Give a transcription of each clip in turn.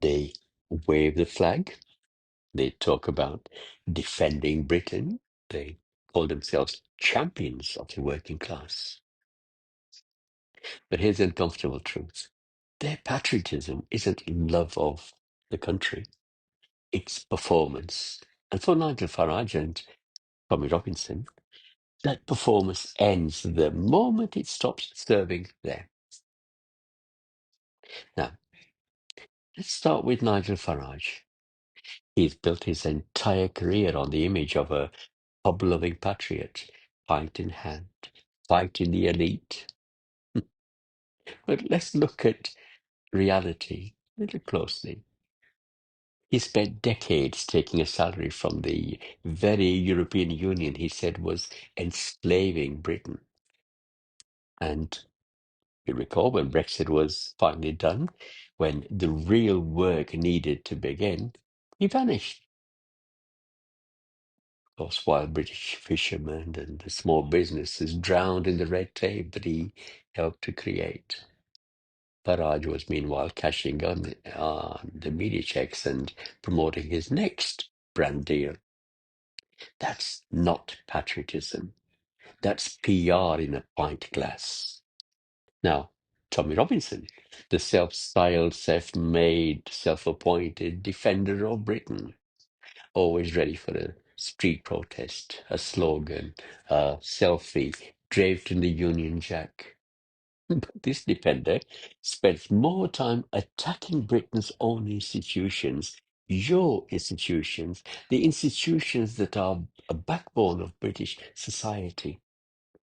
They wave the flag. They talk about defending Britain. They call themselves champions of the working class. But here's the uncomfortable truth. Their patriotism isn't love of the country, it's performance. And for Nigel Farage and Tommy Robinson, that performance ends the moment it stops serving them. Now, let's start with Nigel Farage. He's built his entire career on the image of a pub-loving patriot, pint in hand, fighting the elite. But let's look at reality a little closely. He spent decades taking a salary from the very European Union he said was enslaving Britain. And you recall when Brexit was finally done, when the real work needed to begin, he vanished. Of course, while British fishermen and the small businesses drowned in the red tape that he helped to create. Farage was meanwhile cashing on the media checks and promoting his next brand deal. That's not patriotism. That's PR in a pint glass. Now, Tommy Robinson, the self-styled, self-made, self-appointed defender of Britain, always ready for a street protest, a slogan, a selfie draped in the Union Jack. But this defender spends more time attacking Britain's own institutions, your institutions, the institutions that are a backbone of British society,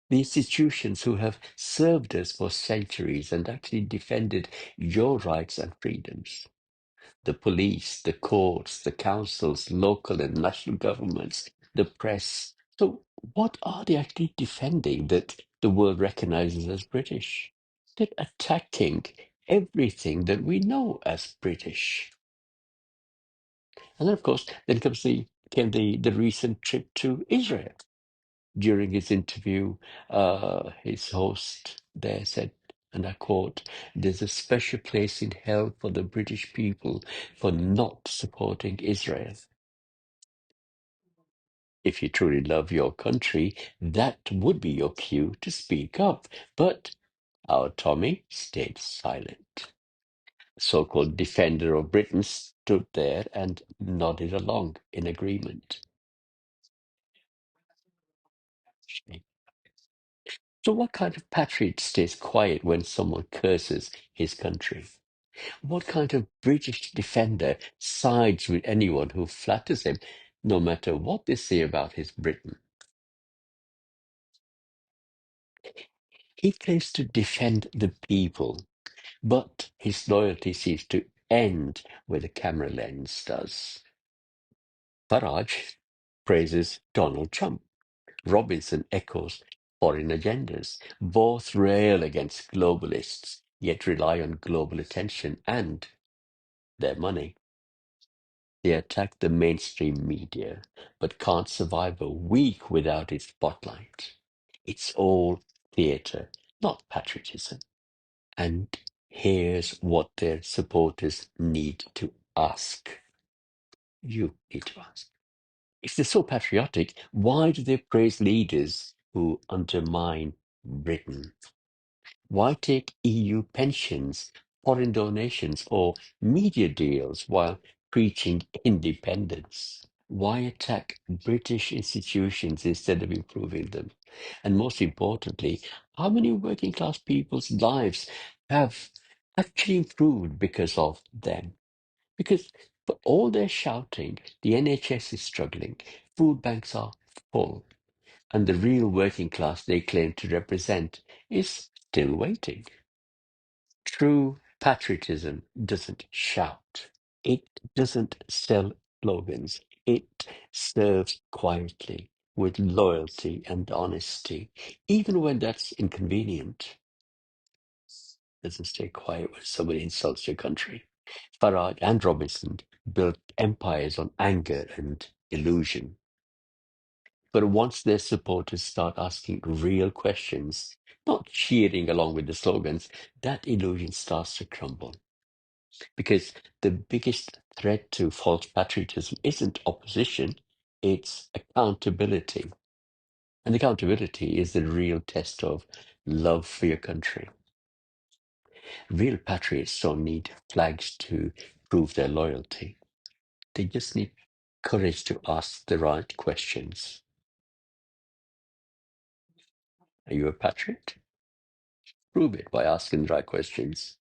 the institutions who have served us for centuries and actually defended your rights and freedoms. The police, the courts, the councils, local and national governments, the press. So, what are they actually defending that the world recognizes as British? They're attacking everything that we know as British. And then, of course, then came the recent trip to Israel. During his interview, his host there said, and I quote, "There's a special place in hell for the British people for not supporting Israel." If you truly love your country, that would be your cue to speak up. But our Tommy stayed silent. So-called defender of Britain stood there and nodded along in agreement. So what kind of patriot stays quiet when someone curses his country? What kind of British defender sides with anyone who flatters him, no matter what they say about his Britain? He claims to defend the people, but his loyalty seems to end where the camera lens does. Farage praises Donald Trump. Robinson echoes foreign agendas. Both rail against globalists, yet rely on global attention and their money. They attack the mainstream media, but can't survive a week without its spotlight. It's all theatre, not patriotism. And here's what their supporters need to ask. You need to ask. If they're so patriotic, why do they praise leaders who undermine Britain? Why take EU pensions, foreign donations, or media deals while preaching independence? Why attack British institutions instead of improving them? And most importantly, how many working class people's lives have actually improved because of them? Because for all their shouting, the NHS is struggling, food banks are full, and the real working class they claim to represent is still waiting. True patriotism doesn't shout. It doesn't sell slogans. It serves quietly with loyalty and honesty, even when that's inconvenient. Doesn't stay quiet when somebody insults your country. Farage and Robinson built empires on anger and illusion. But once their supporters start asking real questions, not cheering along with the slogans, that illusion starts to crumble. Because the biggest threat to false patriotism isn't opposition, it's accountability. And accountability is the real test of love for your country. Real patriots don't need flags to prove their loyalty. They just need courage to ask the right questions. Are you a patriot? Prove it by asking the right questions.